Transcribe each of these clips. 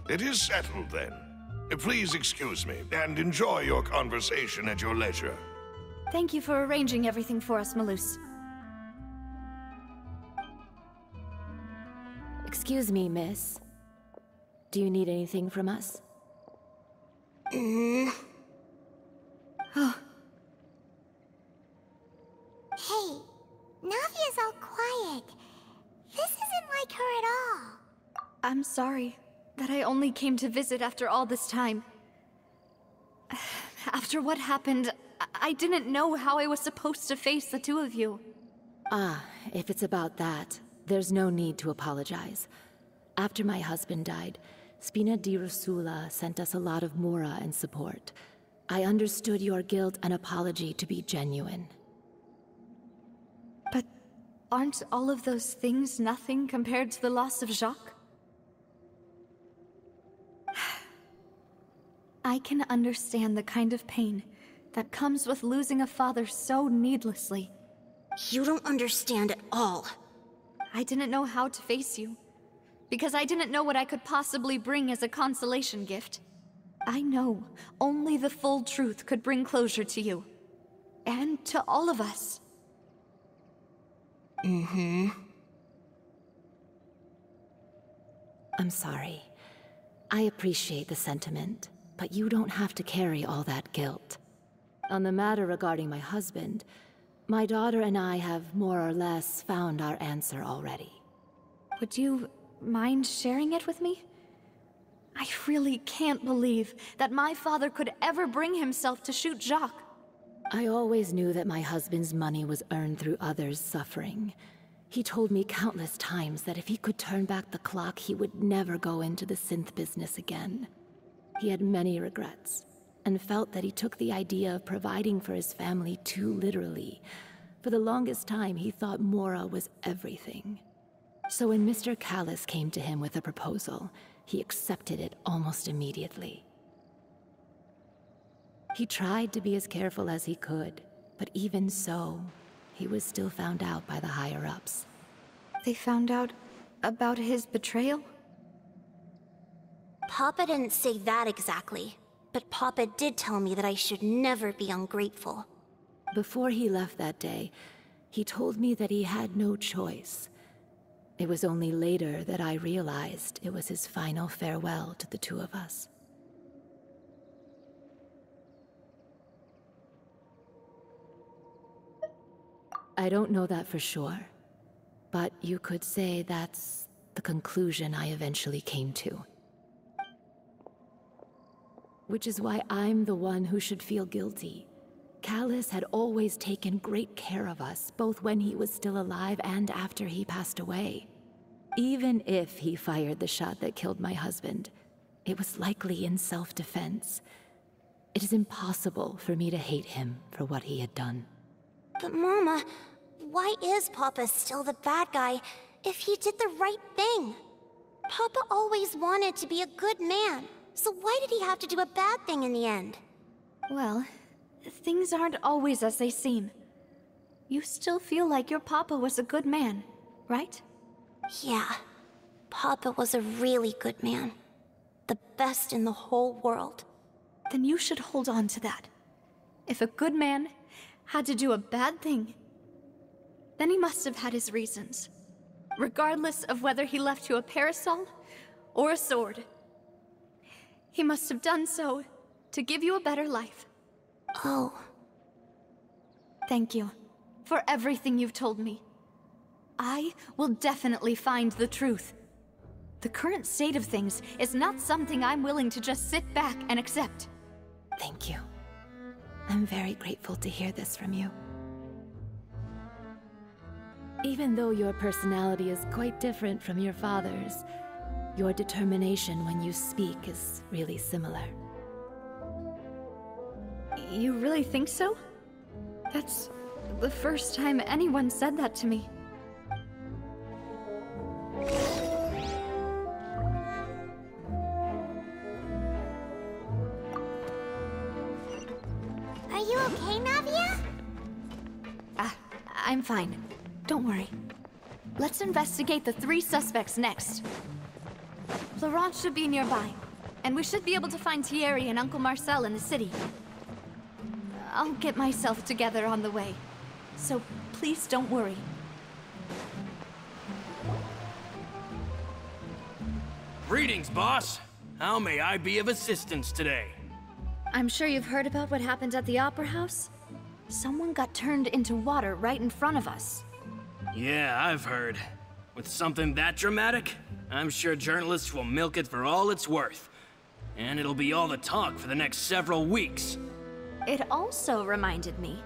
It is settled then. Please excuse me, and enjoy your conversation at your leisure. Thank you for arranging everything for us, Malus. Excuse me, miss. Do you need anything from us? Hey, Navia's all quiet. This isn't like her at all. I'm sorry that I only came to visit after all this time. After what happened, I didn't know how I was supposed to face the two of you. Ah, if it's about that, there's no need to apologize. After my husband died, Spina di Rosula sent us a lot of mura and support. I understood your guilt and apology to be genuine. But aren't all of those things nothing compared to the loss of Jacques? I can understand the kind of pain that comes with losing a father so needlessly. You don't understand at all. I didn't know how to face you, because I didn't know what I could possibly bring as a consolation gift. I know only the full truth could bring closure to you, and to all of us. I'm sorry. I appreciate the sentiment, but you don't have to carry all that guilt. On the matter regarding my husband, my daughter and I have more or less found our answer already. Would you mind sharing it with me? I really can't believe that my father could ever bring himself to shoot Jacques. I always knew that my husband's money was earned through others' suffering. He told me countless times that if he could turn back the clock, he would never go into the synth business again. He had many regrets, and felt that he took the idea of providing for his family too literally. For the longest time, he thought Mora was everything. So when Mr. Callis came to him with a proposal, he accepted it almost immediately. He tried to be as careful as he could, but even so, he was still found out by the higher-ups. They found out about his betrayal? Papa didn't say that exactly, but Papa did tell me that I should never be ungrateful. Before he left that day, he told me that he had no choice. It was only later that I realized it was his final farewell to the two of us. I don't know that for sure, but you could say that's the conclusion I eventually came to. Which is why I'm the one who should feel guilty. Callis had always taken great care of us, both when he was still alive and after he passed away. Even if he fired the shot that killed my husband, it was likely in self-defense. It is impossible for me to hate him for what he had done. But Mama, why is Papa still the bad guy if he did the right thing? Papa always wanted to be a good man, so why did he have to do a bad thing in the end? Well, things aren't always as they seem. You still feel like your papa was a good man, right? Yeah, Papa was a really good man. The best in the whole world. Then you should hold on to that. If a good man had to do a bad thing, then he must have had his reasons. Regardless of whether he left you a parasol or a sword. He must have done so to give you a better life. Oh. Thank you for everything you've told me. I will definitely find the truth. The current state of things is not something I'm willing to just sit back and accept. Thank you. I'm very grateful to hear this from you. Even though your personality is quite different from your father's, your determination when you speak is really similar. You really think so? That's the first time anyone said that to me. Are you okay, Navia? I'm fine. Don't worry. Let's investigate the 3 suspects next. Laurent should be nearby, and we should be able to find Thierry and Uncle Marcel in the city. I'll get myself together on the way, so please don't worry. Greetings, boss. How may I be of assistance today? I'm sure you've heard about what happened at the Opera House. Someone got turned into water right in front of us. Yeah, I've heard. With something that dramatic, I'm sure journalists will milk it for all it's worth. And it'll be all the talk for the next several weeks. It also reminded me,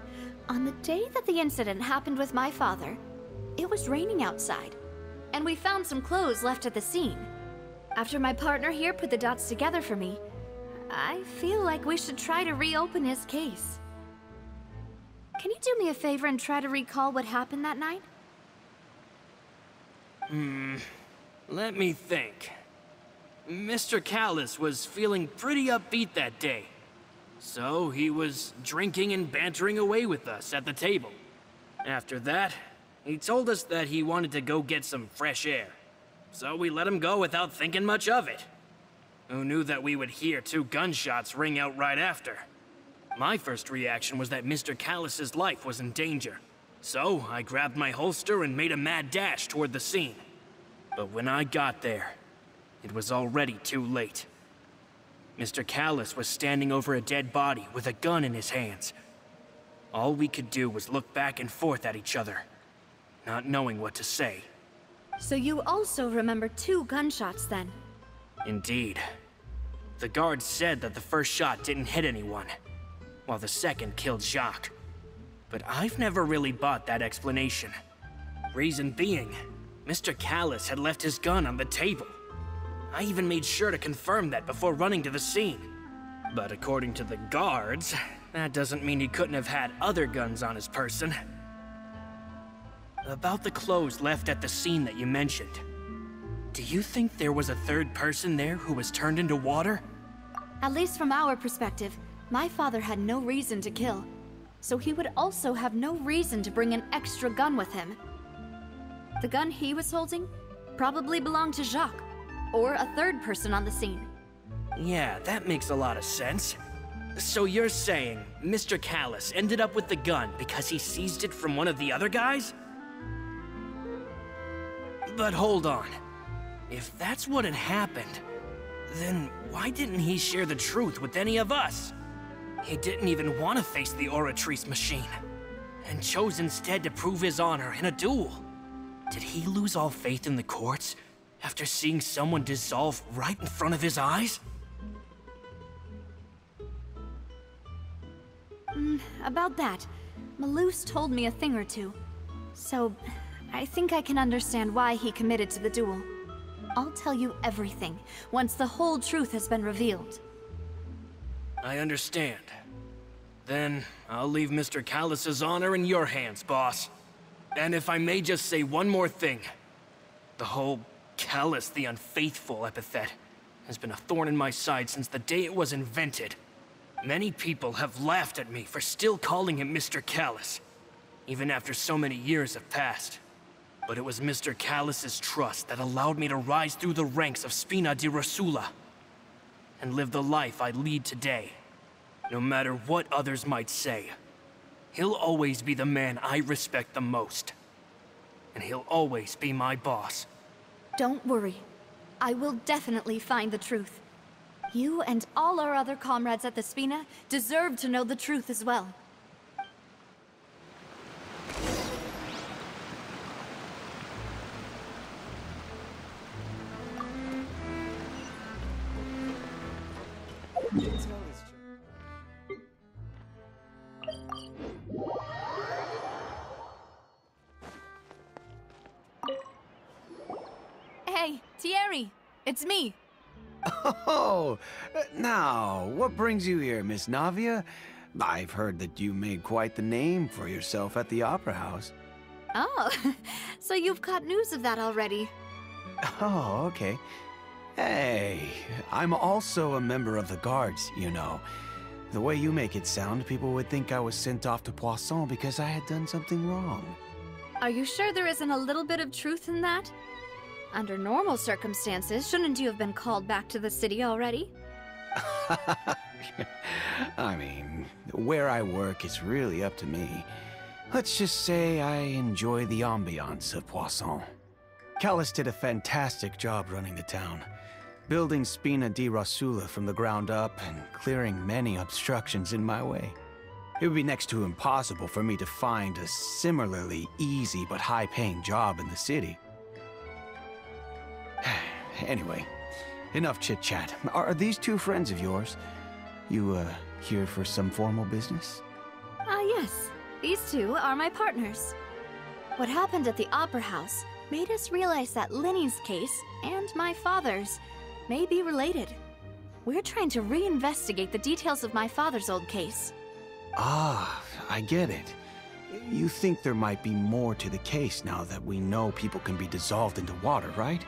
on the day that the incident happened with my father, it was raining outside, and we found some clothes left at the scene. After my partner here put the dots together for me, I feel like we should try to reopen his case. Can you do me a favor and try to recall what happened that night? Let me think. Mr. Callis was feeling pretty upbeat that day. So he was drinking and bantering away with us at the table. After that, he told us that he wanted to go get some fresh air. So we let him go without thinking much of it. Who knew that we would hear 2 gunshots ring out right after? My first reaction was that Mr. Callis's life was in danger. So I grabbed my holster and made a mad dash toward the scene. But when I got there, it was already too late. Mr. Callis was standing over a dead body with a gun in his hands. All we could do was look back and forth at each other, not knowing what to say. So you also remember 2 gunshots then? Indeed. The guard said that the first shot didn't hit anyone, while the second killed Jacques. But I've never really bought that explanation. Reason being, Mr. Callis had left his gun on the table. I even made sure to confirm that before running to the scene. But according to the guards, that doesn't mean he couldn't have had other guns on his person. About the clothes left at the scene that you mentioned, do you think there was a third person there who was turned into water? At least from our perspective, my father had no reason to kill. So he would also have no reason to bring an extra gun with him. The gun he was holding probably belonged to Jacques, or a third person on the scene. Yeah, that makes a lot of sense. So you're saying Mr. Callis ended up with the gun because he seized it from one of the other guys? But hold on. If that's what had happened, then why didn't he share the truth with any of us? He didn't even want to face the Oratrice machine, and chose instead to prove his honor in a duel. Did he lose all faith in the courts after seeing someone dissolve right in front of his eyes? About that, Malus told me a thing or two. So, I think I can understand why he committed to the duel. I'll tell you everything, once the whole truth has been revealed. I understand. Then, I'll leave Mr. Callis's honor in your hands, boss. And if I may just say one more thing. The whole Callis the Unfaithful epithet has been a thorn in my side since the day it was invented. Many people have laughed at me for still calling him Mr. Callis, even after so many years have passed. But it was Mr. Callis's trust that allowed me to rise through the ranks of Spina di Rosula and live the life I lead today. No matter what others might say, he'll always be the man I respect the most. And he'll always be my boss. Don't worry. I will definitely find the truth. You and all our other comrades at the Spina deserve to know the truth as well. Hey, Thierry! It's me! Oh, now, what brings you here, Miss Navia? I've heard that you made quite the name for yourself at the Opera House. Oh, so you've caught news of that already. Oh, okay. Hey, I'm also a member of the guards, you know. The way you make it sound, people would think I was sent off to Poisson because I had done something wrong. Are you sure there isn't a little bit of truth in that? Under normal circumstances, shouldn't you have been called back to the city already? I mean, where I work is really up to me. Let's just say I enjoy the ambiance of Poisson. Callis did a fantastic job running the town, building Spina di Rosula from the ground up and clearing many obstructions in my way. It would be next to impossible for me to find a similarly easy but high-paying job in the city. Anyway, enough chit-chat. Are these two friends of yours? You, here for some formal business? Yes. These two are my partners. What happened at the Opera House made us realize that Linny's case and my father's may be related. We're trying to reinvestigate the details of my father's old case. Ah, I get it. You think there might be more to the case now that we know people can be dissolved into water, right?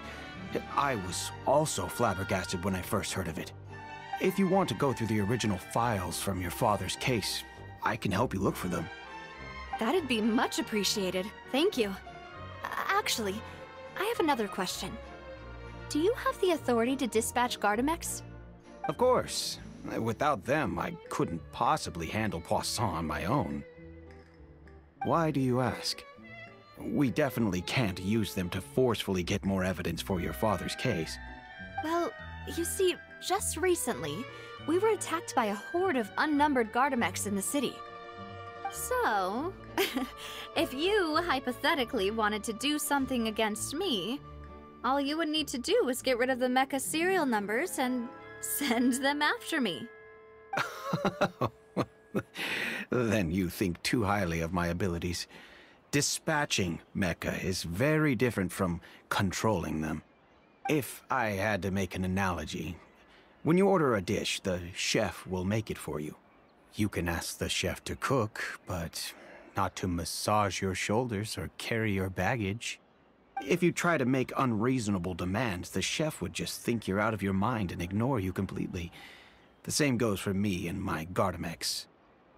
I was also flabbergasted when I first heard of it. If you want to go through the original files from your father's case, I can help you look for them. That'd be much appreciated. Thank you. Actually, I have another question. Do you have the authority to dispatch Gardamex? Of course. Without them, I couldn't possibly handle Poisson on my own. Why do you ask? We definitely can't use them to forcefully get more evidence for your father's case. Well, you see, just recently, we were attacked by a horde of unnumbered Gardamex in the city. So, if you hypothetically wanted to do something against me, all you would need to do was get rid of the mecha serial numbers and send them after me. Then you think too highly of my abilities. Dispatching mecha is very different from controlling them. If I had to make an analogy, when you order a dish, the chef will make it for you. You can ask the chef to cook, but not to massage your shoulders or carry your baggage. If you try to make unreasonable demands, the chef would just think you're out of your mind and ignore you completely. The same goes for me and my Gardamex.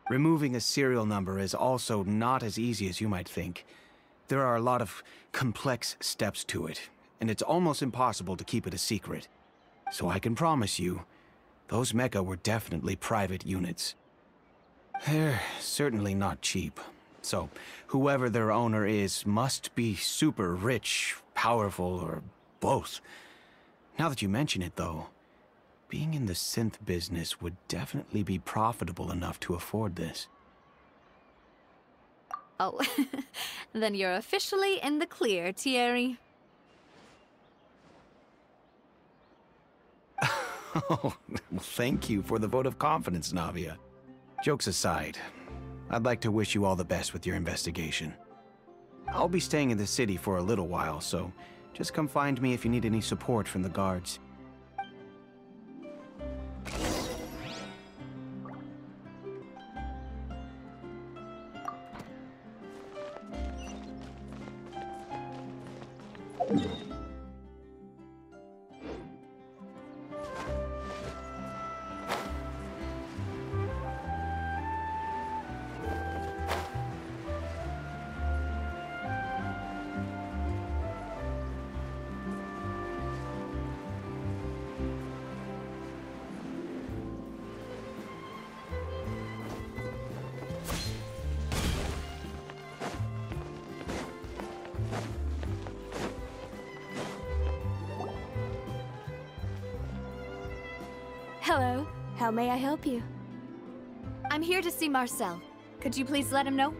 Removing a serial number is also not as easy as you might think. There are a lot of complex steps to it, and it's almost impossible to keep it a secret. So I can promise you, those mecha were definitely private units. They're certainly not cheap. So, whoever their owner is must be super rich, powerful, or both. Now that you mention it, though, being in the synth business would definitely be profitable enough to afford this. Oh, then you're officially in the clear, Thierry. Oh, well, thank you for the vote of confidence, Navia. Jokes aside, I'd like to wish you all the best with your investigation. I'll be staying in the city for a little while, so just come find me if you need any support from the guards. Hello. How may I help you? I'm here to see Marcel. Could you please let him know?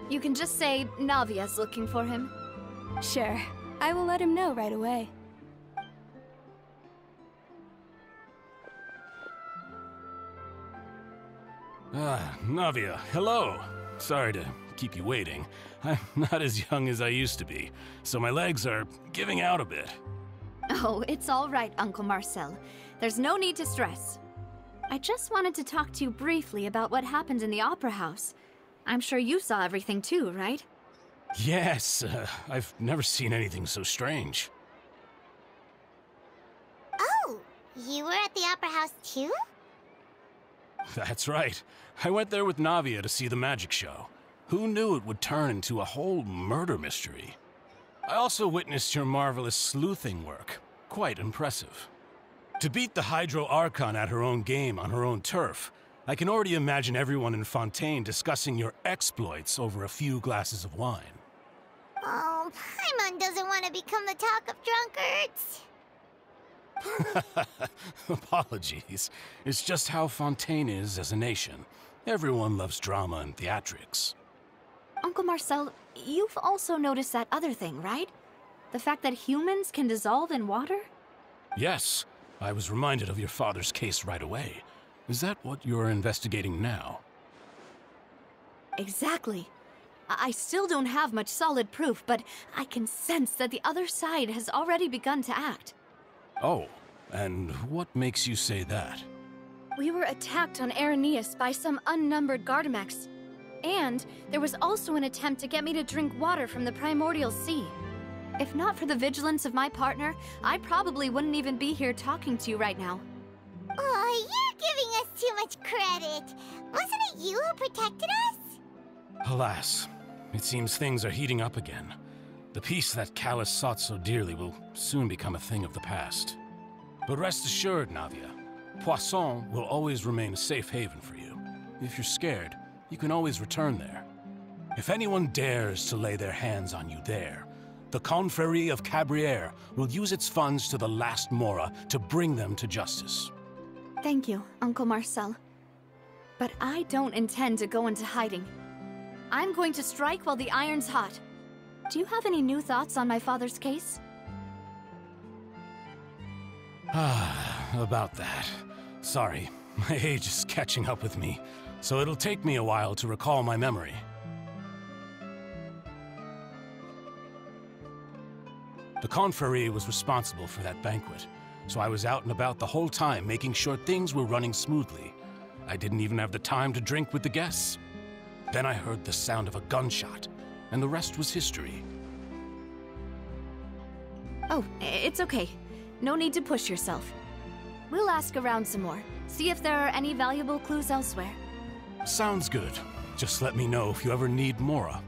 You can just say Navia's looking for him. Sure. I will let him know right away. Navia, hello. Sorry to keep you waiting. I'm not as young as I used to be, so my legs are giving out a bit. Oh, it's all right, Uncle Marcel. There's no need to stress. I just wanted to talk to you briefly about what happened in the Opera House. I'm sure you saw everything too, right? Yes, I've never seen anything so strange. Oh, you were at the Opera House too? That's right. I went there with Navia to see the magic show. Who knew it would turn into a whole murder mystery? I also witnessed your marvelous sleuthing work. Quite impressive. To beat the Hydro Archon at her own game on her own turf, I can already imagine everyone in Fontaine discussing your exploits over a few glasses of wine. Oh, Paimon doesn't want to become the talk of drunkards. Apologies. It's just how Fontaine is as a nation. Everyone loves drama and theatrics. Uncle Marcel, you've also noticed that other thing, right? The fact that humans can dissolve in water? Yes, I was reminded of your father's case right away. Is that what you're investigating now? Exactly. I still don't have much solid proof, but I can sense that the other side has already begun to act. Oh, and what makes you say that? We were attacked on Araneus by some unnumbered Gardamex. And there was also an attempt to get me to drink water from the primordial sea. If not for the vigilance of my partner, I probably wouldn't even be here talking to you right now. Oh, you're giving us too much credit. Wasn't it you who protected us? Alas, it seems things are heating up again. The peace that Callus sought so dearly will soon become a thing of the past. But rest assured, Navia, Poisson will always remain a safe haven for you. If you're scared, you can always return there. If anyone dares to lay their hands on you there, the Confrérie of Cabrières will use its funds to the last Mora to bring them to justice. Thank you, Uncle Marcel. But I don't intend to go into hiding. I'm going to strike while the iron's hot. Do you have any new thoughts on my father's case? About that. Sorry, my age is catching up with me, so it'll take me a while to recall my memory. The Confrérie was responsible for that banquet, so I was out and about the whole time making sure things were running smoothly. I didn't even have the time to drink with the guests. Then I heard the sound of a gunshot, and the rest was history. Oh, it's okay. No need to push yourself. We'll ask around some more, see if there are any valuable clues elsewhere. Sounds good. Just let me know if you ever need Mora.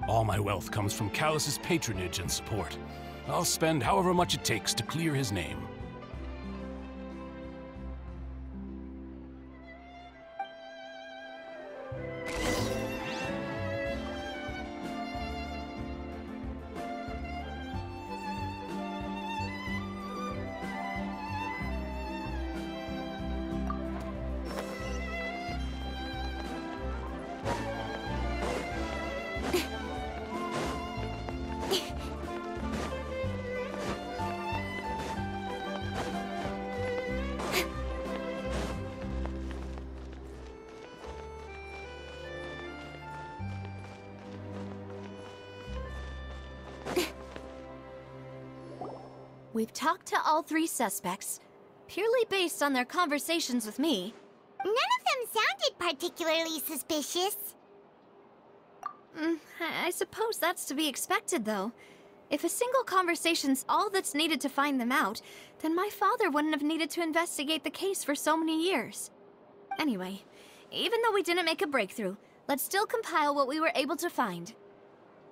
All my wealth comes from Callus's patronage and support. I'll spend however much it takes to clear his name. We've talked to all three suspects, purely based on their conversations with me. None of them sounded particularly suspicious. I suppose that's to be expected, though. If a single conversation's all that's needed to find them out, then my father wouldn't have needed to investigate the case for so many years. Anyway, even though we didn't make a breakthrough, let's still compile what we were able to find.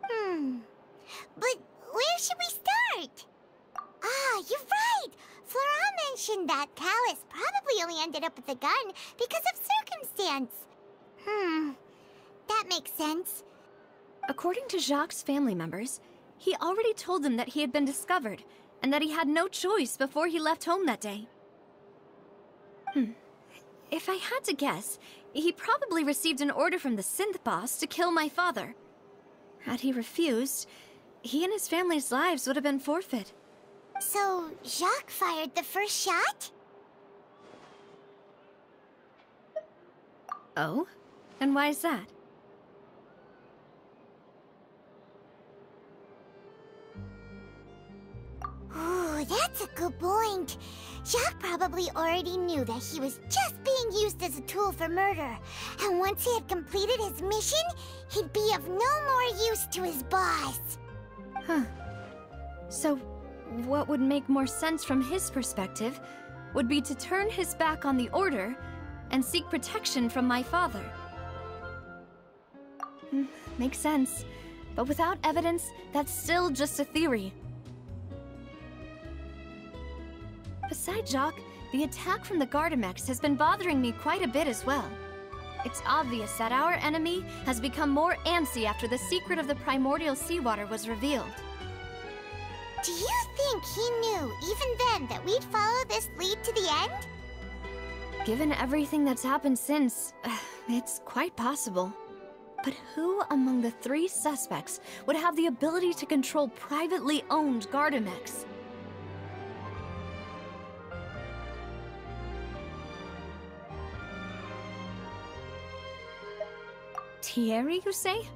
But where should we start? Ah, you're right! Flora mentioned that Callus probably only ended up with the gun because of circumstance. That makes sense. According to Jacques' family members, he already told them that he had been discovered, and that he had no choice before he left home that day. If I had to guess, he probably received an order from the synth boss to kill my father. Had he refused, he and his family's lives would have been forfeit. So, Jacques fired the first shot? Oh? And why is that? Ooh, that's a good point. Jacques probably already knew that he was just being used as a tool for murder. And once he had completed his mission, he'd be of no more use to his boss. So, what would make more sense from his perspective would be to turn his back on the Order and seek protection from my father. Makes sense. But without evidence, that's still just a theory. Besides Jacques, the attack from the Gardamex has been bothering me quite a bit as well. It's obvious that our enemy has become more antsy after the secret of the primordial seawater was revealed. Do you think he knew, even then, that we'd follow this lead to the end? Given everything that's happened since, it's quite possible. But who among the 3 suspects would have the ability to control privately owned Gardamex? Thierry, you say?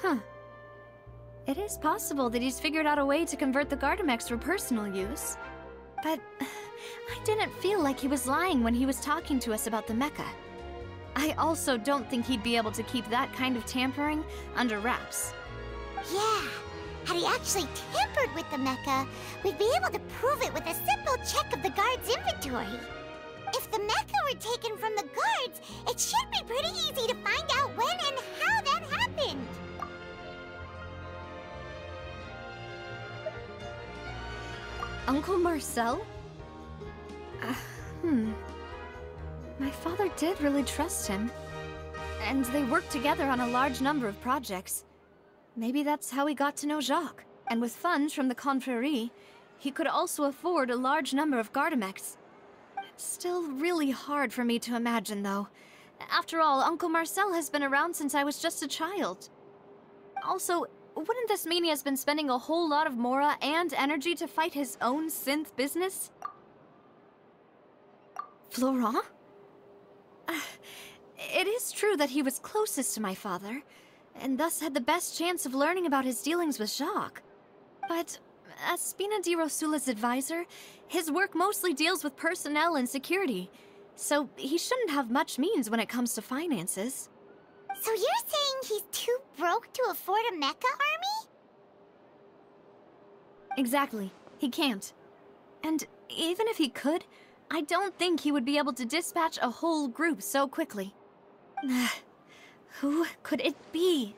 Huh. It is possible that he's figured out a way to convert the Gardamex for personal use. But I didn't feel like he was lying when he was talking to us about the mecha. I also don't think he'd be able to keep that kind of tampering under wraps. Yeah, had he actually tampered with the mecha, we'd be able to prove it with a simple check of the guard's inventory. If the mecha were taken from the guards, it should be pretty easy to find out when and how that happened. Uncle Marcel? My father did really trust him. And they worked together on a large number of projects. Maybe that's how he got to know Jacques. And with funds from the Confrérie, he could also afford a large number of Gardamex. It's still really hard for me to imagine, though. After all, Uncle Marcel has been around since I was just a child. Also, wouldn't this mean he has been spending a whole lot of mora and energy to fight his own synth business? Florent? It is true that he was closest to my father, and thus had the best chance of learning about his dealings with Jacques. But as Spina di Rosula's advisor, his work mostly deals with personnel and security, so he shouldn't have much means when it comes to finances. So you're saying he's too broke to afford a mecha army? Exactly. He can't. And even if he could, I don't think he would be able to dispatch a whole group so quickly. Who could it be?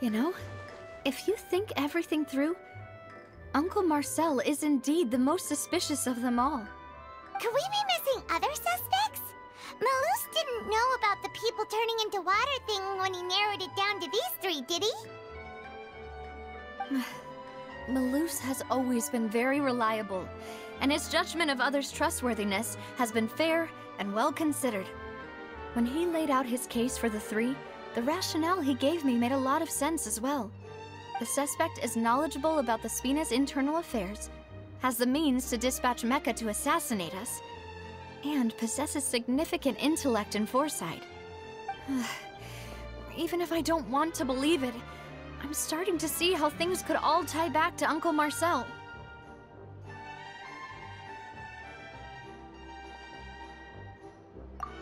You know, if you think everything through, Uncle Marcel is indeed the most suspicious of them all. Could we be missing other suspects? Malus didn't know about the people turning into water thing when he narrowed it down to these 3, did he? Malus has always been very reliable, and his judgment of others' trustworthiness has been fair and well considered. When he laid out his case for the 3, the rationale he gave me made a lot of sense as well. The suspect is knowledgeable about the Spina's internal affairs, has the means to dispatch Mecha to assassinate us, and possesses significant intellect and foresight. Even if I don't want to believe it, I'm starting to see how things could all tie back to Uncle Marcel.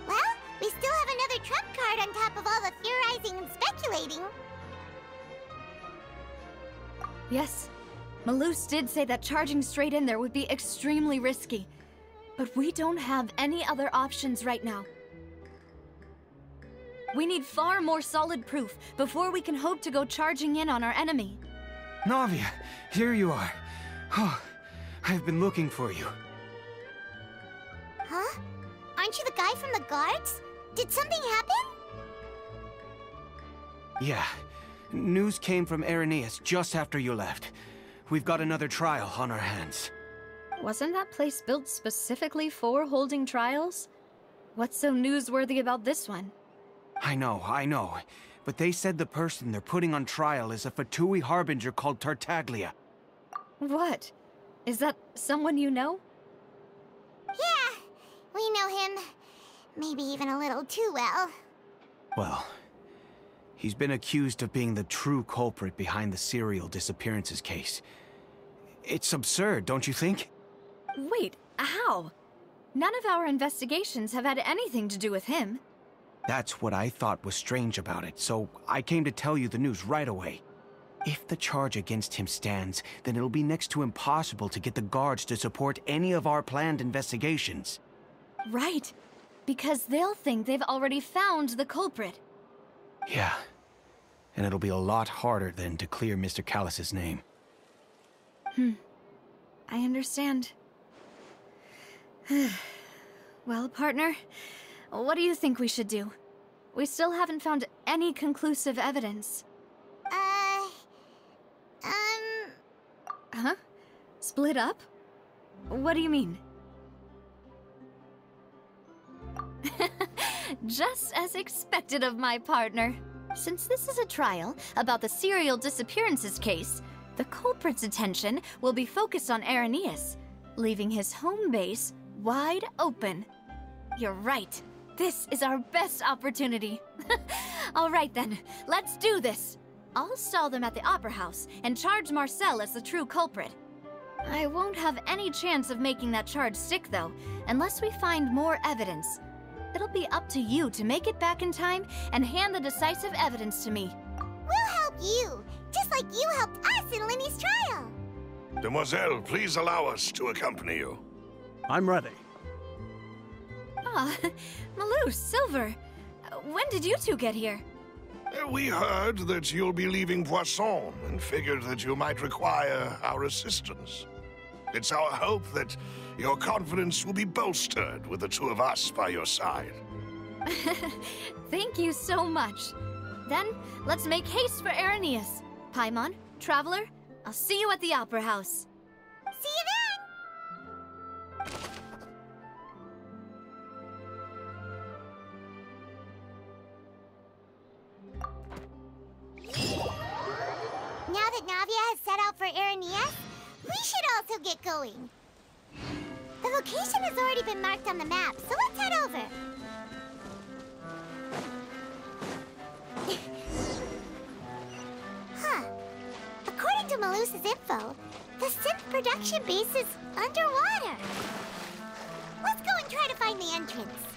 Well, we still have another trump card on top of all the theorizing and speculating. Yes, Malus did say that charging straight in there would be extremely risky. But we don't have any other options right now. We need far more solid proof before we can hope to go charging in on our enemy. Navia, here you are. Oh, I've been looking for you. Huh? Aren't you the guy from the guards? Did something happen? Yeah. News came from Irenaeus just after you left. We've got another trial on our hands. Wasn't that place built specifically for holding trials? What's so newsworthy about this one? I know. But they said the person they're putting on trial is a Fatui harbinger called Tartaglia. What? Is that someone you know? Yeah, we know him. Maybe even a little too well. Well, he's been accused of being the true culprit behind the serial disappearances case. It's absurd, don't you think? Wait, how? None of our investigations have had anything to do with him. That's what I thought was strange about it, so I came to tell you the news right away. If the charge against him stands, then it'll be next to impossible to get the guards to support any of our planned investigations. Right, because they'll think they've already found the culprit. Yeah, and it'll be a lot harder then to clear Mr. Callus's name. I understand. Well, partner, what do you think we should do? We still haven't found any conclusive evidence. Huh? Split up? What do you mean? Just as expected of my partner. Since this is a trial about the serial disappearances case, the culprit's attention will be focused on Irenaeus, leaving his home base wide open. You're right. This is our best opportunity. All right then, let's do this. I'll stall them at the Opera House and charge Marcel as the true culprit. I won't have any chance of making that charge stick, though, unless we find more evidence. It'll be up to you to make it back in time and hand the decisive evidence to me. We'll help you, just like you helped us in Linny's trial. Demoiselle, please allow us to accompany you. I'm ready. Ah, Malou, Silver. When did you two get here? We heard that you'll be leaving Poisson and figured that you might require our assistance. It's our hope that your confidence will be bolstered with the two of us by your side. Thank you so much. Then, let's make haste for Irenaeus. Paimon, Traveler, I'll see you at the Opera House. See you then! Now that Navia has set out for Irenaeus, we should also get going. The location has already been marked on the map, so let's head over. Huh. According to Malus's info, the synth production base is underwater. Let's go and try to find the entrance.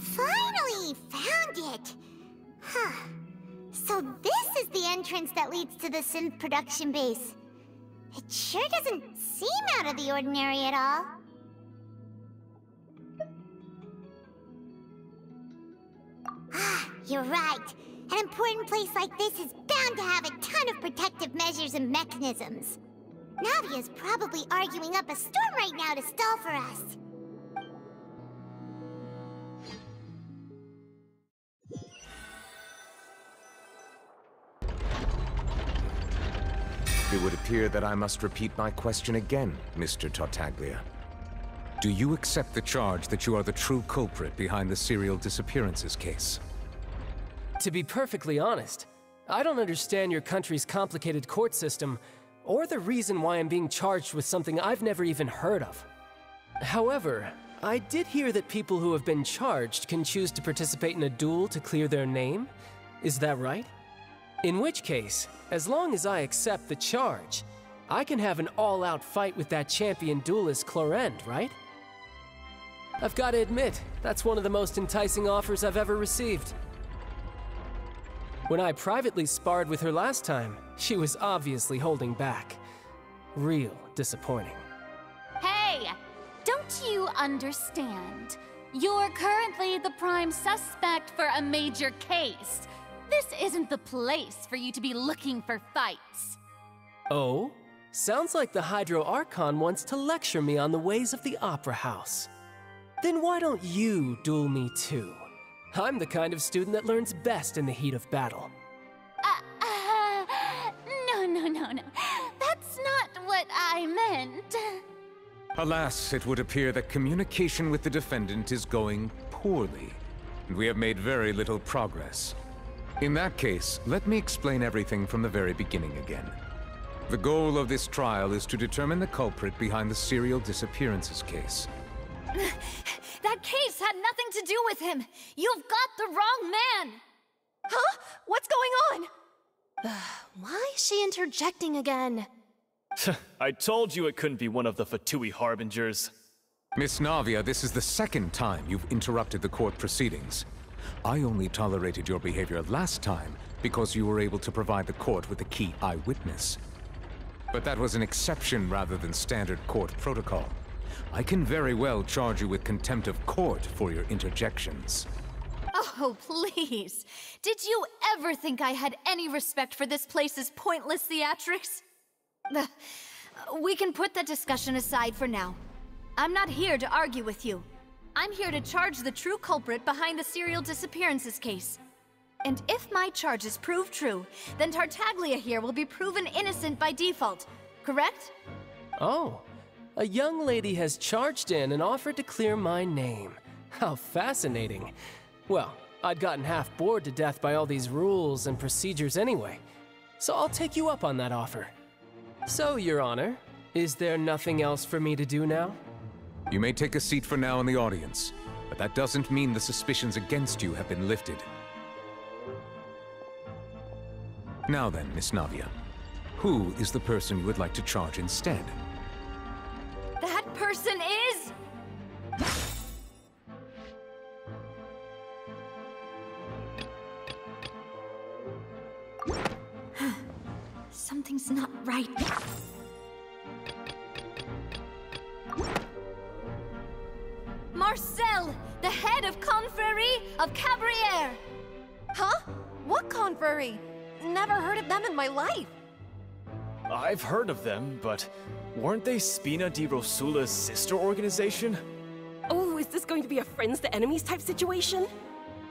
Finally found it! Huh. So this is the entrance that leads to the synth production base. It sure doesn't seem out of the ordinary at all. Ah, you're right. An important place like this is bound to have a ton of protective measures and mechanisms. Navia's probably arguing up a storm right now to stall for us. It would appear that I must repeat my question again, Mr. Tartaglia. Do you accept the charge that you are the true culprit behind the serial disappearances case? To be perfectly honest, I don't understand your country's complicated court system, or the reason why I'm being charged with something I've never even heard of. However, I did hear that people who have been charged can choose to participate in a duel to clear their name. Is that right? In which case, as long as I accept the charge, I can have an all-out fight with that champion duelist Clorend, right? I've got to admit, that's one of the most enticing offers I've ever received. When I privately sparred with her last time, she was obviously holding back. Real disappointing. Hey! Don't you understand? You're currently the prime suspect for a major case. This isn't the place for you to be looking for fights. Oh? Sounds like the Hydro Archon wants to lecture me on the ways of the Opera House. Then why don't you duel me too? I'm the kind of student that learns best in the heat of battle. No. That's not what I meant. Alas, it would appear that communication with the defendant is going poorly, and we have made very little progress. In that case, let me explain everything from the very beginning again. The goal of this trial is to determine the culprit behind the serial disappearances case. That case had nothing to do with him! You've got the wrong man! Huh? What's going on? Why is she interjecting again? I told you it couldn't be one of the Fatui Harbingers. Miss Navia, this is the second time you've interrupted the court proceedings. I only tolerated your behavior last time because you were able to provide the court with a key eyewitness. But that was an exception rather than standard court protocol. I can very well charge you with contempt of court for your interjections. Oh, please. Did you ever think I had any respect for this place's pointless theatrics? We can put that discussion aside for now. I'm not here to argue with you. I'm here to charge the true culprit behind the serial disappearances case. And if my charges prove true, then Tartaglia here will be proven innocent by default, correct? Oh, a young lady has charged in and offered to clear my name. How fascinating. Well, I'd gotten half bored to death by all these rules and procedures anyway, so I'll take you up on that offer. So, Your Honor, is there nothing else for me to do now? You may take a seat for now in the audience, but that doesn't mean the suspicions against you have been lifted. Now then, Miss Navia, who is the person you would like to charge instead? That person is... Something's not right. Marcel, the head of Confrérie of Cabrières! Huh? What confrérie? Never heard of them in my life. I've heard of them, but weren't they Spina di Rosula's sister organization? Oh, is this going to be a friends to enemies type situation?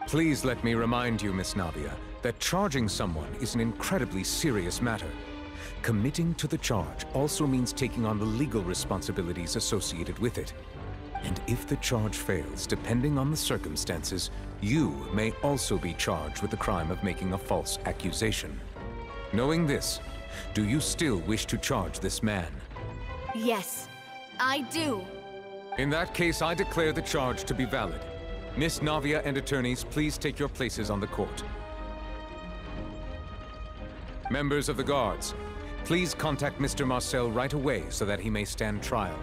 Please let me remind you, Miss Navia, that charging someone is an incredibly serious matter. Committing to the charge also means taking on the legal responsibilities associated with it. And if the charge fails, depending on the circumstances, you may also be charged with the crime of making a false accusation. Knowing this, do you still wish to charge this man? Yes, I do. In that case, I declare the charge to be valid. Miss Navia and attorneys, please take your places on the court. Members of the guards, please contact Mr. Marcel right away so that he may stand trial.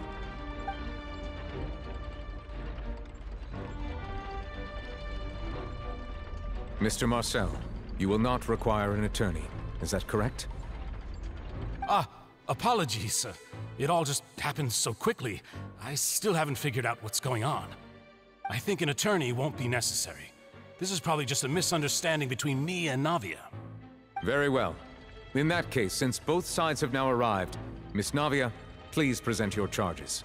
Mr. Marcel, you will not require an attorney. Is that correct? Apologies. It all just happened so quickly. I still haven't figured out what's going on. I think an attorney won't be necessary. This is probably just a misunderstanding between me and Navia. Very well. In that case, since both sides have now arrived, Miss Navia, please present your charges.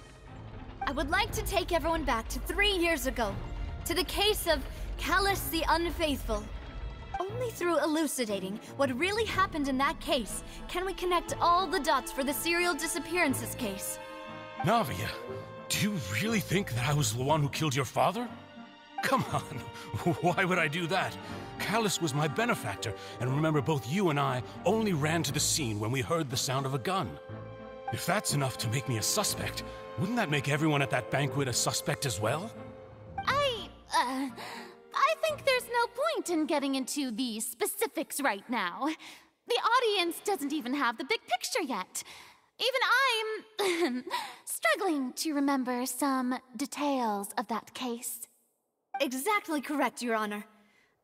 I would like to take everyone back to 3 years ago, to the case of Callus the Unfaithful. Only through elucidating what really happened in that case can we connect all the dots for the serial disappearances case. Navia, do you really think that I was the one who killed your father? Come on, why would I do that? Callus was my benefactor, and remember both you and I only ran to the scene when we heard the sound of a gun. If that's enough to make me a suspect, wouldn't that make everyone at that banquet a suspect as well? I think there's no point in getting into the specifics right now. The audience doesn't even have the big picture yet. Even I'm struggling to remember some details of that case. Exactly correct, Your Honor.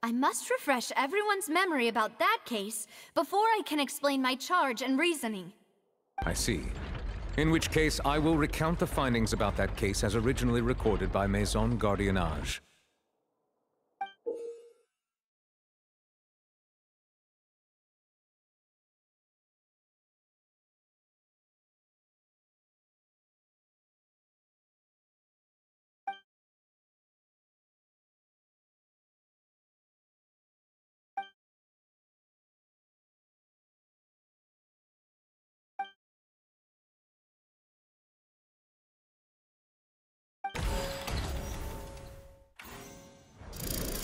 I must refresh everyone's memory about that case before I can explain my charge and reasoning. I see. In which case, I will recount the findings about that case as originally recorded by Maison Gardiennage.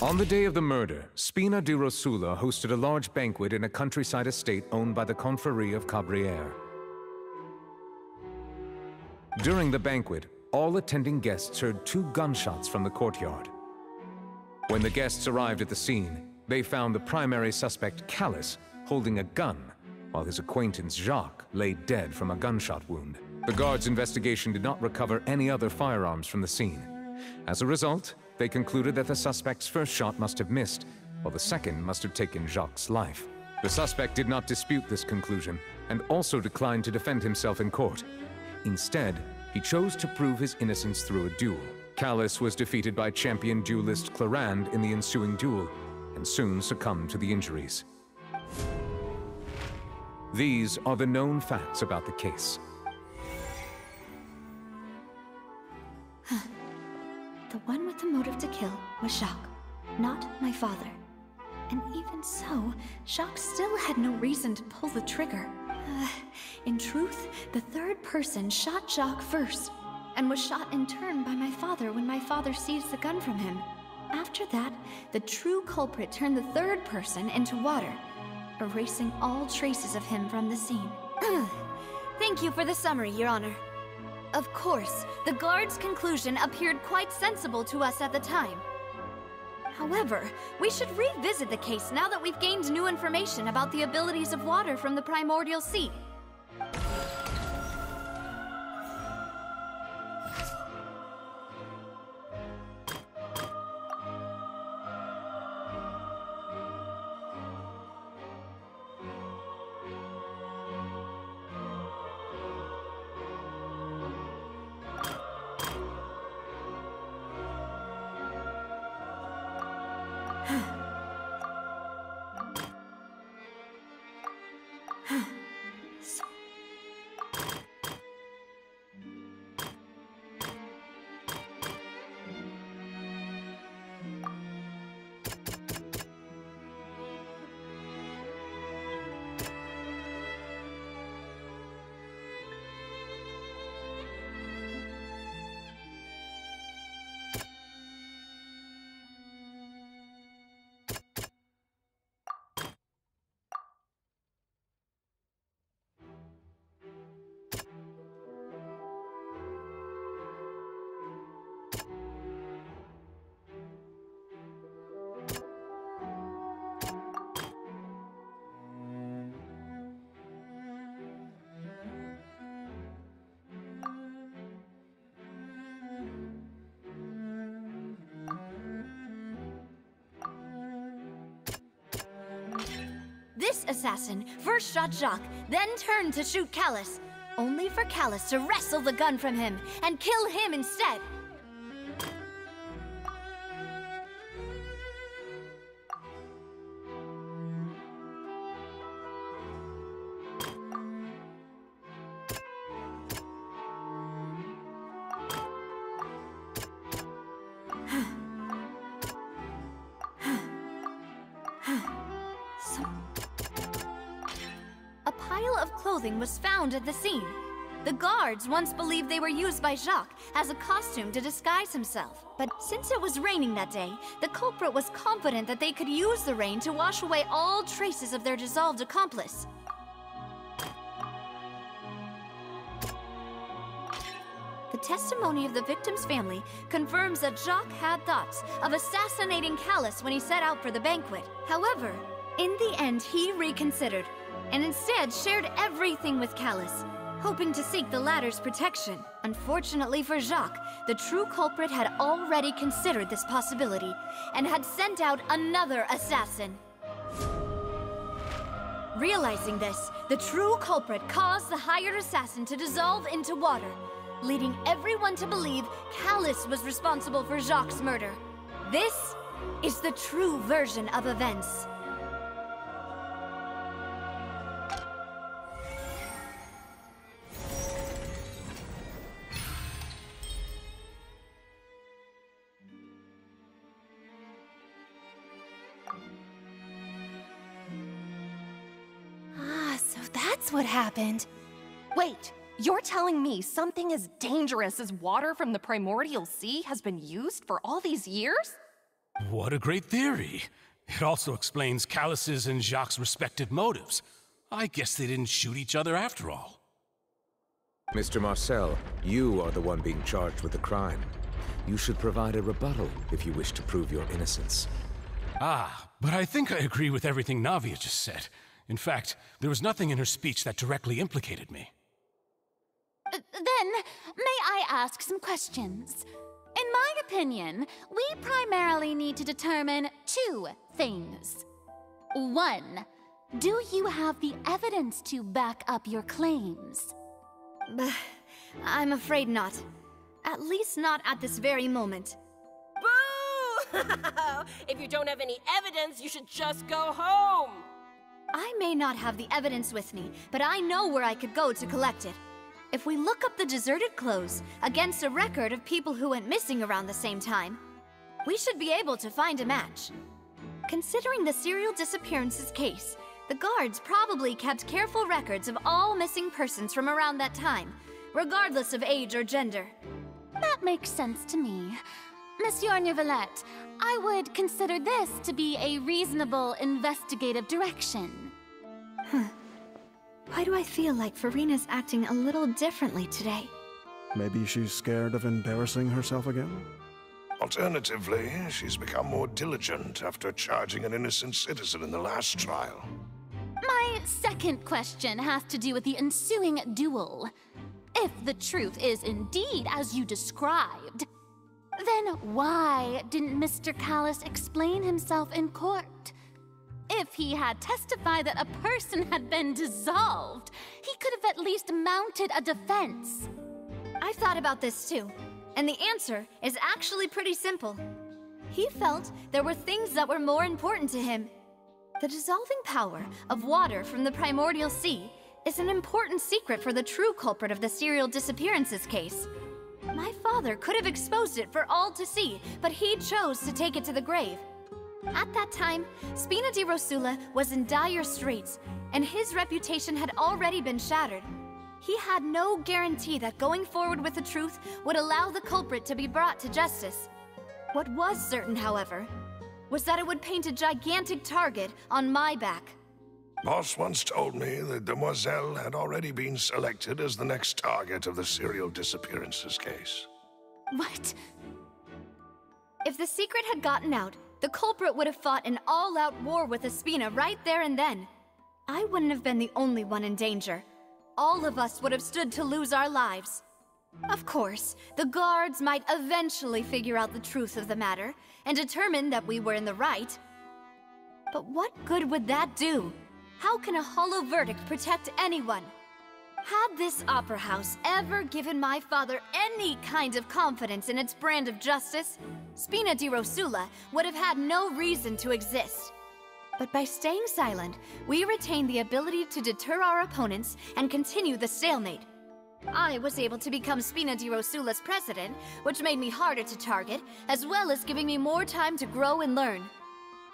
On the day of the murder, Spina di Rosula hosted a large banquet in a countryside estate owned by the Confrérie of Cabrières. During the banquet, all attending guests heard 2 gunshots from the courtyard. When the guests arrived at the scene, they found the primary suspect, Callus, holding a gun, while his acquaintance, Jacques, lay dead from a gunshot wound. The guards' investigation did not recover any other firearms from the scene. As a result, they concluded that the suspect's first shot must have missed, while the second must have taken Jacques' life. The suspect did not dispute this conclusion, and also declined to defend himself in court. Instead, he chose to prove his innocence through a duel. Callus was defeated by champion duelist Clarand in the ensuing duel, and soon succumbed to the injuries. These are the known facts about the case. The one with the motive to kill was Jacques, not my father. And even so, Jacques still had no reason to pull the trigger. In truth, the third person shot Jacques first, and was shot in turn by my father when my father seized the gun from him. After that, the true culprit turned the third person into water, erasing all traces of him from the scene. Thank you for the summary, Your Honor. Of course, the guard's conclusion appeared quite sensible to us at the time. However, we should revisit the case now that we've gained new information about the abilities of water from the primordial sea. This assassin first shot Jacques, then turned to shoot Callus, only for Callus to wrestle the gun from him and kill him instead. Was found at the scene. The guards once believed they were used by Jacques as a costume to disguise himself. But since it was raining that day, the culprit was confident that they could use the rain to wash away all traces of their dissolved accomplice. The testimony of the victim's family confirms that Jacques had thoughts of assassinating Callus when he set out for the banquet. However, in the end, he reconsidered, and instead shared everything with Callus, hoping to seek the latter's protection. Unfortunately for Jacques, the true culprit had already considered this possibility, and had sent out another assassin. Realizing this, the true culprit caused the hired assassin to dissolve into water, leading everyone to believe Callus was responsible for Jacques' murder. This is the true version of events. So that's what happened. Wait, you're telling me something as dangerous as water from the primordial sea has been used for all these years? What a great theory. It also explains Callus's and Jacques' respective motives. I guess they didn't shoot each other after all. Mr. Marcel, you are the one being charged with the crime. You should provide a rebuttal if you wish to prove your innocence. Ah, but I think I agree with everything Navia just said. In fact, there was nothing in her speech that directly implicated me. Then, may I ask some questions? In my opinion, we primarily need to determine two things. One, do you have the evidence to back up your claims? I'm afraid not. At least not at this very moment. Boo! If you don't have any evidence, you should just go home! I may not have the evidence with me, but I know where I could go to collect it. If we look up the deserted clothes against a record of people who went missing around the same time, we should be able to find a match. Considering the serial disappearances case, the guards probably kept careful records of all missing persons from around that time, regardless of age or gender. That makes sense to me. Monsieur Neuvillette, I would consider this to be a reasonable investigative direction. Why do I feel like Farina's acting a little differently today? Maybe she's scared of embarrassing herself again? Alternatively, she's become more diligent after charging an innocent citizen in the last trial. My second question has to do with the ensuing duel. If the truth is indeed as you described, then why didn't Mr. Callus explain himself in court? If he had testified that a person had been dissolved, he could have at least mounted a defense. I've thought about this too, and the answer is actually pretty simple. He felt there were things that were more important to him. The dissolving power of water from the primordial sea is an important secret for the true culprit of the serial disappearances case. My father could have exposed it for all to see, but he chose to take it to the grave. At that time, Spina di Rosula was in dire straits, and his reputation had already been shattered. He had no guarantee that going forward with the truth would allow the culprit to be brought to justice. What was certain, however, was that it would paint a gigantic target on my back. Boss once told me that Demoiselle had already been selected as the next target of the serial disappearances case. What? If the secret had gotten out, the culprit would have fought an all-out war with Espina right there and then. I wouldn't have been the only one in danger. All of us would have stood to lose our lives. Of course, the guards might eventually figure out the truth of the matter and determine that we were in the right. But what good would that do? How can a hollow verdict protect anyone? Had this opera house ever given my father any kind of confidence in its brand of justice, Spina di Rosula would have had no reason to exist. But by staying silent, we retained the ability to deter our opponents and continue the stalemate. I was able to become Spina di Rosula's president, which made me harder to target, as well as giving me more time to grow and learn.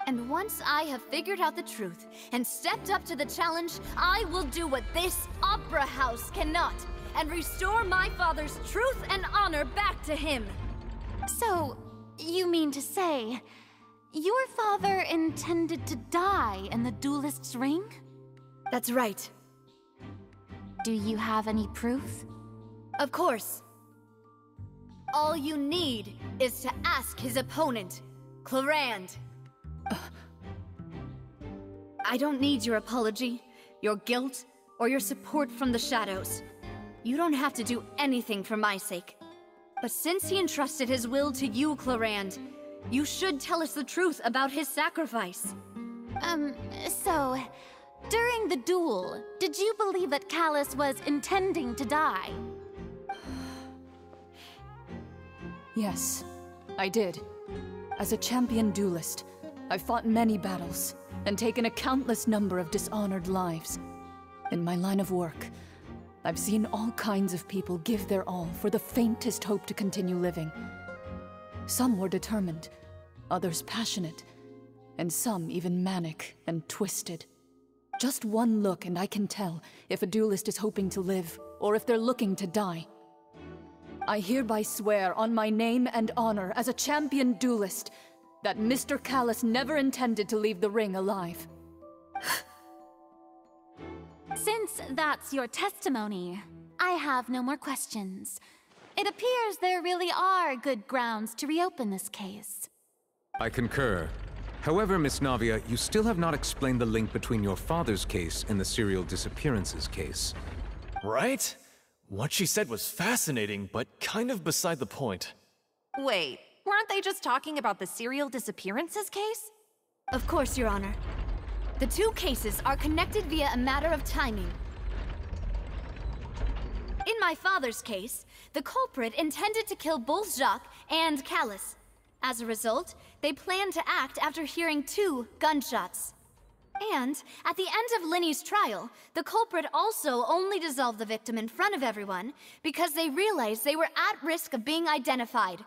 And once I have figured out the truth and stepped up to the challenge, I will do what this opera house cannot, and restore my father's truth and honor back to him. So, you mean to say, your father intended to die in the duelist's ring? That's right. Do you have any proof? Of course. All you need is to ask his opponent, Clarand. I don't need your apology, your guilt, or your support from the shadows. You don't have to do anything for my sake. But since he entrusted his will to you, Clarand, you should tell us the truth about his sacrifice. So, During the duel, did you believe that Callus was intending to die? Yes, I did. As a champion duelist, I've fought many battles and taken a countless number of dishonored lives. In my line of work, I've seen all kinds of people give their all for the faintest hope to continue living. Some were determined, others passionate, and some even manic and twisted. Just one look and I can tell if a duelist is hoping to live or if they're looking to die. I hereby swear on my name and honor as a champion duelist that Mr. Callus never intended to leave the ring alive. Since that's your testimony, I have no more questions. It appears there really are good grounds to reopen this case. I concur. However, Miss Navia, you still have not explained the link between your father's case and the serial disappearances case. Right? What she said was fascinating, but kind of beside the point. Wait, weren't they just talking about the serial disappearances case? Of course, Your Honor. The two cases are connected via a matter of timing. In my father's case, the culprit intended to kill both Jacques and Callus. As a result, they planned to act after hearing 2 gunshots. And at the end of Linny's trial, the culprit also only dissolved the victim in front of everyone because they realized they were at risk of being identified.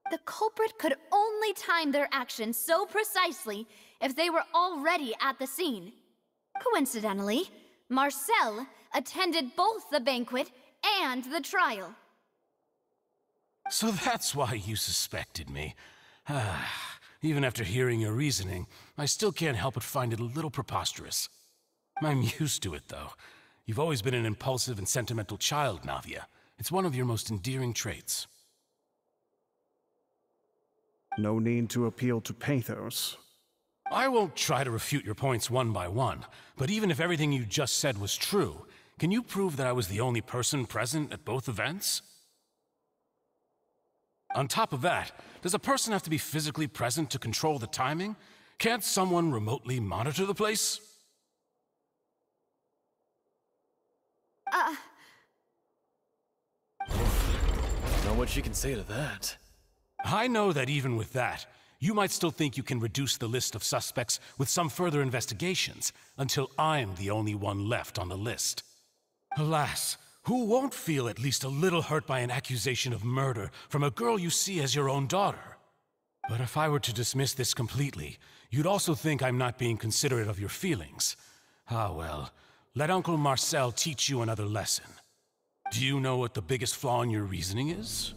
The culprit could only time their actions so precisely if they were already at the scene. Coincidentally, Marcel attended both the banquet and the trial. So that's why you suspected me. Even after hearing your reasoning, I still can't help but find it a little preposterous. I'm used to it, though. You've always been an impulsive and sentimental child, Navia. It's one of your most endearing traits. No need to appeal to pathos. I won't try to refute your points one by one, but even if everything you just said was true, can you prove that I was the only person present at both events? On top of that, does a person have to be physically present to control the timing? Can't someone remotely monitor the place? Know what she can say to that. I know that even with that, you might still think you can reduce the list of suspects with some further investigations until I'm the only one left on the list. Alas, who won't feel at least a little hurt by an accusation of murder from a girl you see as your own daughter? But if I were to dismiss this completely, you'd also think I'm not being considerate of your feelings. Ah well, let Uncle Marcel teach you another lesson. Do you know what the biggest flaw in your reasoning is?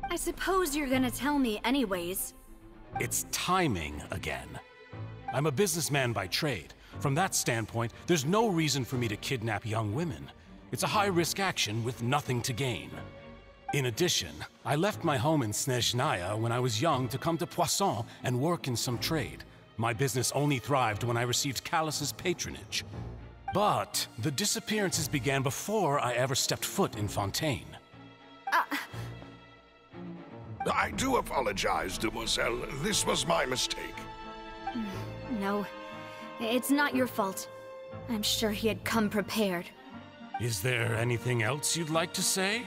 I suppose you're gonna tell me anyways. It's timing again. I'm a businessman by trade. From that standpoint, there's no reason for me to kidnap young women. It's a high-risk action with nothing to gain. In addition, I left my home in Snezhnaya when I was young to come to Poisson and work in some trade. My business only thrived when I received Callus's patronage. But the disappearances began before I ever stepped foot in Fontaine. I do apologize, Demoiselle. This was my mistake. No, it's not your fault. I'm sure he had come prepared. Is there anything else you'd like to say?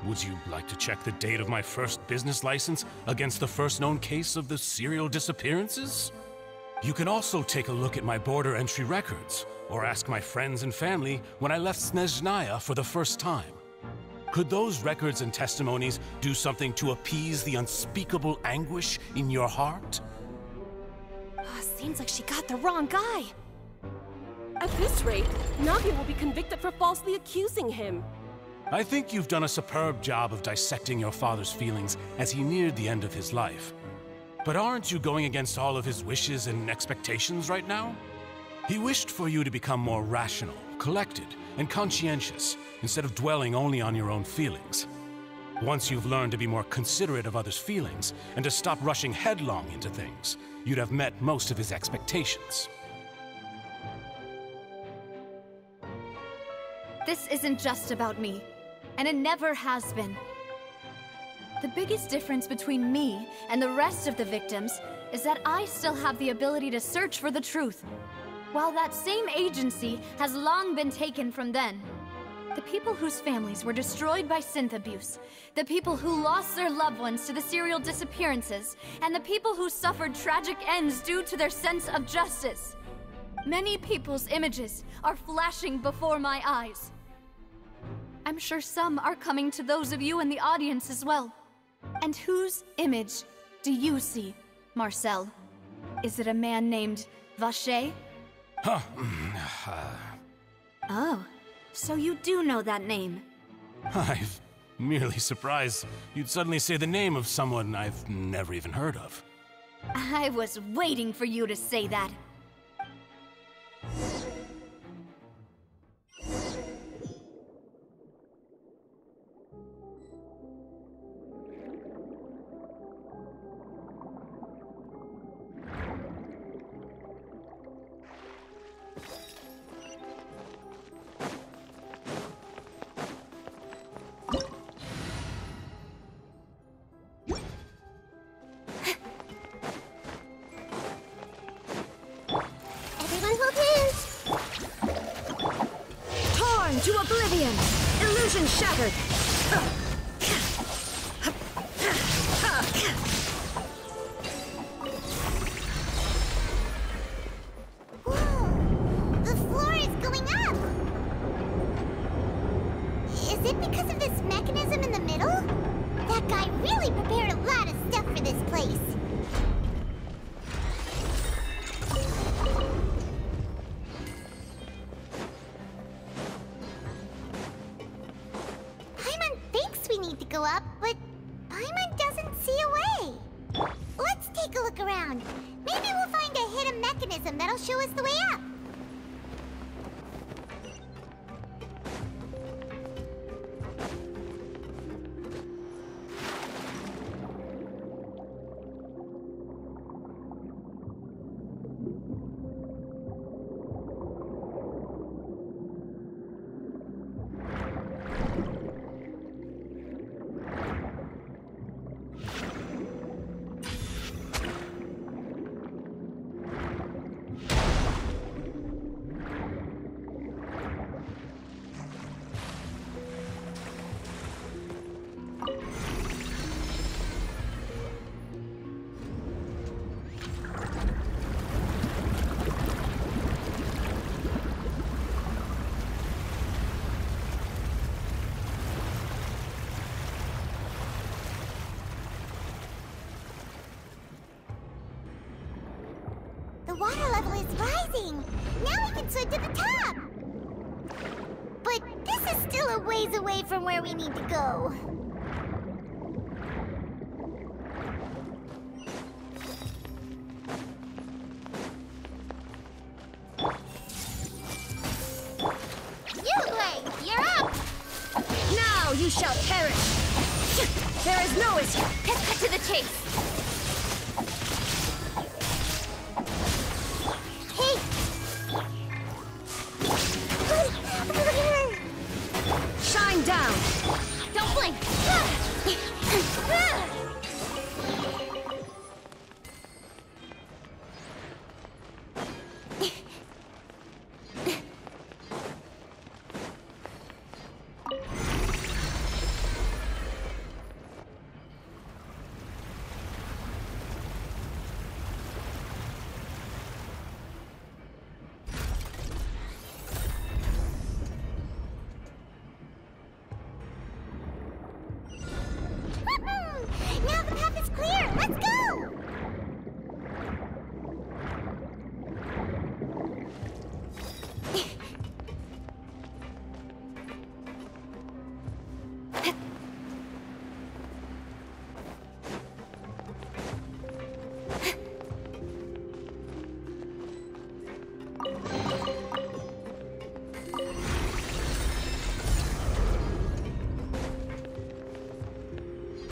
Would you like to check the date of my first business license against the first known case of the serial disappearances? You can also take a look at my border entry records, or ask my friends and family when I left Snezhnaya for the first time. Could those records and testimonies do something to appease the unspeakable anguish in your heart? Seems like she got the wrong guy. At this rate, Navia will be convicted for falsely accusing him. I think you've done a superb job of dissecting your father's feelings as he neared the end of his life. But aren't you going against all of his wishes and expectations right now? He wished for you to become more rational, collected, and conscientious, instead of dwelling only on your own feelings. Once you've learned to be more considerate of others' feelings, and to stop rushing headlong into things, you'd have met most of his expectations. This isn't just about me, and it never has been. The biggest difference between me and the rest of the victims is that I still have the ability to search for the truth. while that same agency has long been taken from them. The people whose families were destroyed by synth abuse, the people who lost their loved ones to the serial disappearances, and the people who suffered tragic ends due to their sense of justice. Many people's images are flashing before my eyes. I'm sure some are coming to those of you in the audience as well. And whose image do you see, Marcel? Is it a man named Vacher? Oh, so you do know that name. I'm merely surprised you'd suddenly say the name of someone I've never even heard of. I was waiting for you to say that. To oblivion! Illusion shattered! Whoa! The floor is going up! Is it because of this mechanism in the middle? That guy really prepared a lot of stuff for this place. Go up, but Paimon doesn't see a way. Let's take a look around. Maybe we'll find a hidden mechanism that'll show us the way up. The water level is rising! Now we can swim to the top! But this is still a ways away from where we need to go. You're up! Now you shall perish! There is no escape! Let's cut to the chase!